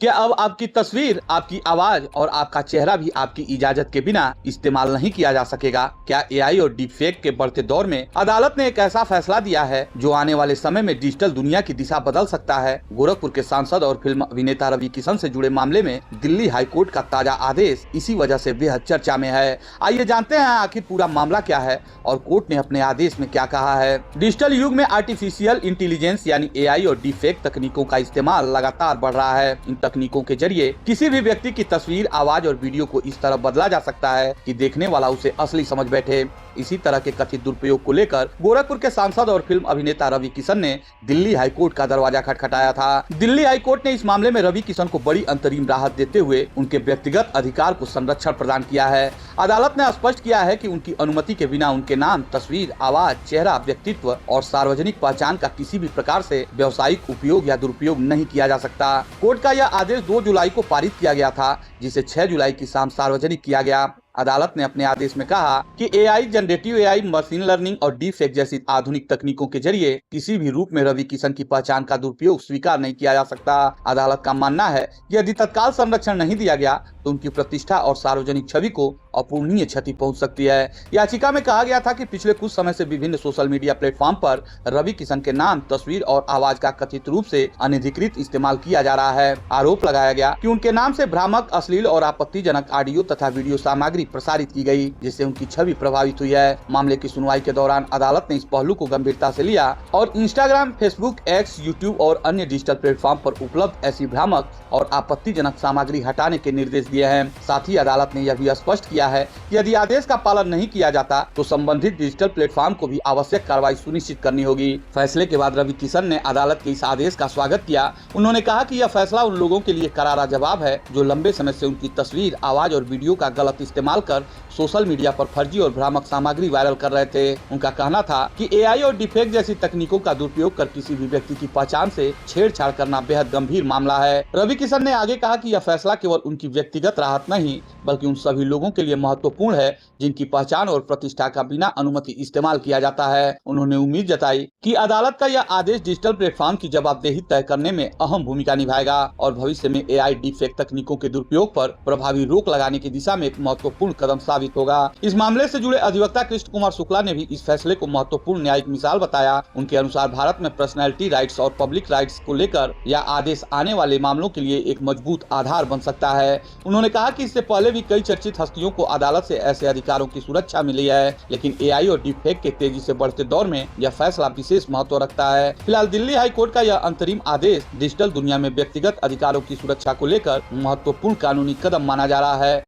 क्या अब आपकी तस्वीर, आपकी आवाज और आपका चेहरा भी आपकी इजाजत के बिना इस्तेमाल नहीं किया जा सकेगा? क्या एआई और डीप फेक के बढ़ते दौर में अदालत ने एक ऐसा फैसला दिया है जो आने वाले समय में डिजिटल दुनिया की दिशा बदल सकता है? गोरखपुर के सांसद और फिल्म अभिनेता रवि किशन से जुड़े मामले में दिल्ली हाई कोर्ट का ताजा आदेश इसी वजह से बेहद चर्चा में है। आइए जानते हैं आखिर पूरा मामला क्या है और कोर्ट ने अपने आदेश में क्या कहा है। डिजिटल युग में आर्टिफिशियल इंटेलिजेंस यानी एआई और डीप फेक तकनीकों का इस्तेमाल लगातार बढ़ रहा है। इन तकनीकों के जरिए किसी भी व्यक्ति की तस्वीर, आवाज और वीडियो को इस तरह बदला जा सकता है कि देखने वाला उसे असली समझ बैठे। इसी तरह के कथित दुरुपयोग को लेकर गोरखपुर के सांसद और फिल्म अभिनेता रवि किशन ने दिल्ली हाई कोर्ट का दरवाजा खटखटाया था। दिल्ली हाई कोर्ट ने इस मामले में रवि किशन को बड़ी अंतरिम राहत देते हुए उनके व्यक्तिगत अधिकार को संरक्षण प्रदान किया है। अदालत ने स्पष्ट किया है कि उनकी अनुमति के बिना उनके नाम, तस्वीर, आवाज, चेहरा, व्यक्तित्व और सार्वजनिक पहचान का किसी भी प्रकार से व्यावसायिक उपयोग या दुरुपयोग नहीं किया जा सकता। कोर्ट का यह आदेश 2 जुलाई को पारित किया गया था, जिसे 6 जुलाई की शाम सार्वजनिक किया गया। अदालत ने अपने आदेश में कहा कि AI, generative AI, machine learning और डीप फेक जैसी आधुनिक तकनीकों के जरिए किसी भी रूप में रवि किशन की पहचान का दुरुपयोग स्वीकार नहीं किया जा सकता। अदालत का मानना है कि यदि तत्काल संरक्षण नहीं दिया गया तो उनकी प्रतिष्ठा और सार्वजनिक छवि को अपूरणीय क्षति पहुंच सकती है। याचिका में कहा गया था कि पिछले कुछ समय से विभिन्न सोशल मीडिया प्लेटफॉर्म पर रवि किशन के नाम, तस्वीर और आवाज का कथित रूप से अनधिकृत इस्तेमाल किया जा रहा है। आरोप लगाया गया कि उनके नाम से भ्रामक, अश्लील और आपत्तिजनक ऑडियो तथा वीडियो सामग्री प्रसारित की गई, जिससे उनकी छवि प्रभावित हुई है। मामले की सुनवाई के दौरान अदालत ने इस पहलू को गंभीरता से लिया और इंस्टाग्राम, फेसबुक, एक्स, यूट्यूब और अन्य डिजिटल प्लेटफॉर्म पर उपलब्ध ऐसी भ्रामक और आपत्तिजनक सामग्री हटाने के निर्देश दिए हैं। साथ ही अदालत ने यह भी स्पष्ट किया है कि यदि आदेश का पालन नहीं किया जाता तो संबंधित डिजिटल प्लेटफॉर्म को भी आवश्यक कार्रवाई सुनिश्चित करनी होगी। फैसले के बाद रवि किशन ने अदालत के इस आदेश का स्वागत किया। उन्होंने कहा कि यह फैसला उन लोगों के लिए करारा जवाब है जो लंबे समय से उनकी तस्वीर, आवाज और वीडियो का गलत इस्तेमाल कर सोशल मीडिया पर फर्जी और भ्रामक सामग्री वायरल कर रहे थे। उनका कहना था कि एआई और डीपफेक जैसी तकनीकों का दुरुपयोग कर किसी भी व्यक्ति की पहचान से छेड़छाड़ करना बेहद गंभीर मामला है। रवि किशन ने आगे कहा कि यह फैसला केवल उनकी व्यक्तिगत राहत नहीं बल्कि उन सभी लोगों के लिए महत्वपूर्ण है जिनकी पहचान और प्रतिष्ठा का बिना अनुमति इस्तेमाल किया जाता है। उन्होंने उम्मीद जताई कि अदालत का यह आदेश डिजिटल प्लेटफॉर्म की जवाबदेही तय करने में अहम भूमिका निभाएगा और भविष्य में एआई डीपफेक तकनीकों के दुरुपयोग पर प्रभावी रोक लगाने की दिशा में एक महत्वपूर्ण कदम साबित होगा। इस मामले से जुड़े अधिवक्ता कृष्ण कुमार शुक्ला ने भी इस फैसले को महत्वपूर्ण न्यायिक मिसाल बताया। उनके अनुसार भारत में पर्सनैलिटी राइट्स और पब्लिक राइट्स को लेकर यह आदेश आने वाले मामलों के लिए एक मजबूत आधार बन सकता है। उन्होंने कहा कि इससे पहले भी कई चर्चित हस्तियों को अदालत से ऐसे अधिकारों की सुरक्षा मिली है, लेकिन एआई और डीपफेक के तेजी से बढ़ते दौर में यह फैसला विशेष महत्व रखता है। फिलहाल दिल्ली हाई कोर्ट का यह अंतरिम आदेश डिजिटल दुनिया में व्यक्तिगत अधिकारों की सुरक्षा को लेकर महत्वपूर्ण कानूनी कदम माना जा रहा है।